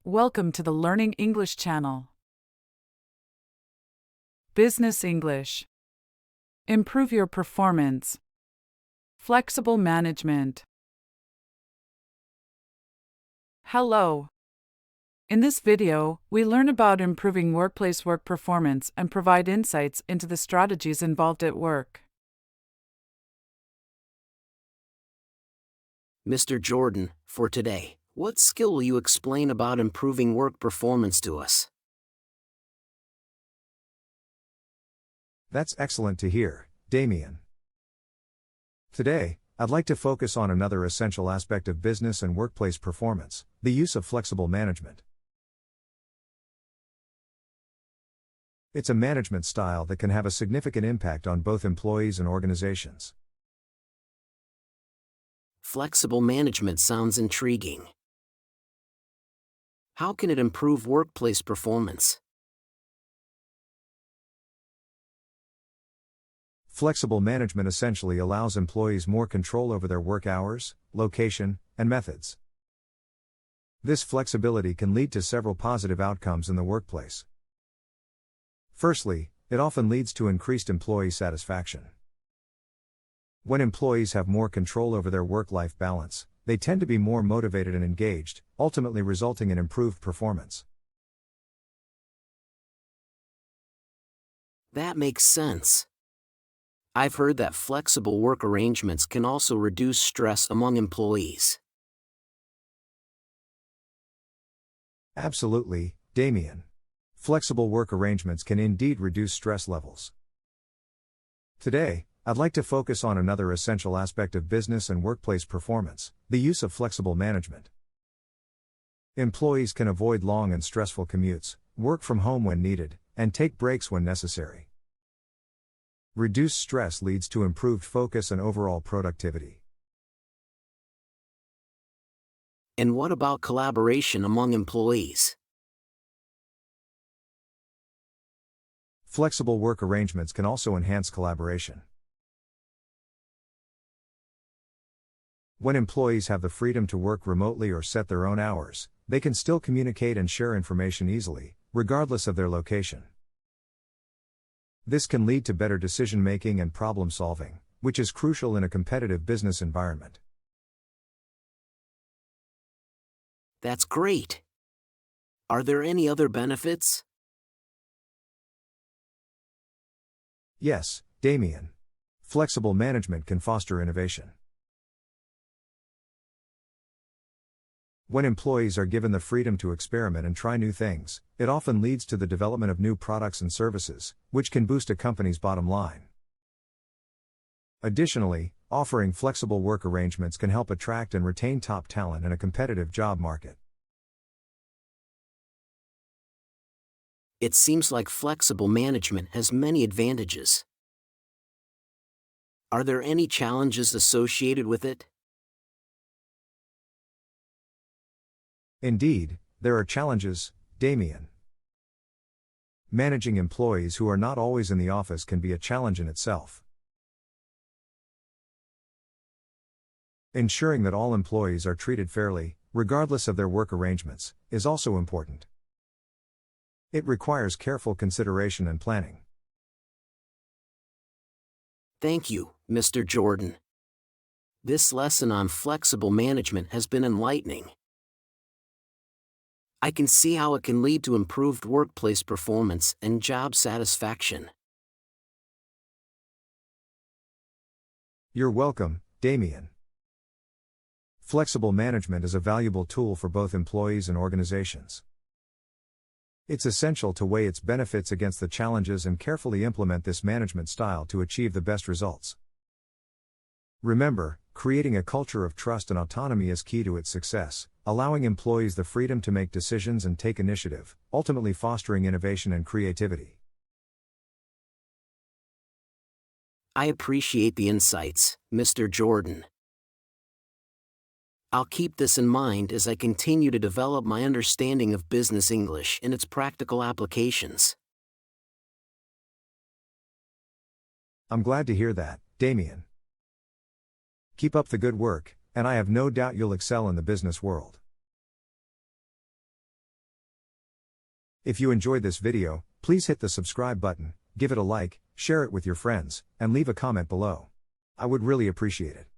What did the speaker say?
Welcome to the Learning English channel. Business English. Improve your performance. Flexible management. Hello. In this video, we learn about improving workplace work performance and provide insights into the strategies involved at work. Mr. Jordan, for today, what skill will you explain about improving work performance to us? That's excellent to hear, Damien. Today, I'd like to focus on another essential aspect of business and workplace performance, the use of flexible management. It's a management style that can have a significant impact on both employees and organizations. Flexible management sounds intriguing. How can it improve workplace performance? Flexible management essentially allows employees more control over their work hours, location, and methods. This flexibility can lead to several positive outcomes in the workplace. Firstly, it often leads to increased employee satisfaction. When employees have more control over their work-life balance, they tend to be more motivated and engaged, ultimately resulting in improved performance. That makes sense. I've heard that flexible work arrangements can also reduce stress among employees. Absolutely, Damien. Flexible work arrangements can indeed reduce stress levels. Today, I'd like to focus on another essential aspect of business and workplace performance, the use of flexible management. Employees can avoid long and stressful commutes, work from home when needed, and take breaks when necessary. Reduced stress leads to improved focus and overall productivity. And what about collaboration among employees? Flexible work arrangements can also enhance collaboration. When employees have the freedom to work remotely or set their own hours, they can still communicate and share information easily, regardless of their location. This can lead to better decision-making and problem-solving, which is crucial in a competitive business environment. That's great. Are there any other benefits? Yes, Damien. Flexible management can foster innovation. When employees are given the freedom to experiment and try new things, it often leads to the development of new products and services, which can boost a company's bottom line. Additionally, offering flexible work arrangements can help attract and retain top talent in a competitive job market. It seems like flexible management has many advantages. Are there any challenges associated with it? Indeed, there are challenges, Damien. Managing employees who are not always in the office can be a challenge in itself. Ensuring that all employees are treated fairly, regardless of their work arrangements, is also important. It requires careful consideration and planning. Thank you, Mr. Jordan. This lesson on flexible management has been enlightening. I can see how it can lead to improved workplace performance and job satisfaction. You're welcome, Damien. Flexible management is a valuable tool for both employees and organizations. It's essential to weigh its benefits against the challenges and carefully implement this management style to achieve the best results. Remember, creating a culture of trust and autonomy is key to its success, allowing employees the freedom to make decisions and take initiative, ultimately fostering innovation and creativity. I appreciate the insights, Mr. Jordan. I'll keep this in mind as I continue to develop my understanding of business English and its practical applications. I'm glad to hear that, Damien. Keep up the good work, and I have no doubt you'll excel in the business world. If you enjoyed this video, please hit the subscribe button, give it a like, share it with your friends, and leave a comment below. I would really appreciate it.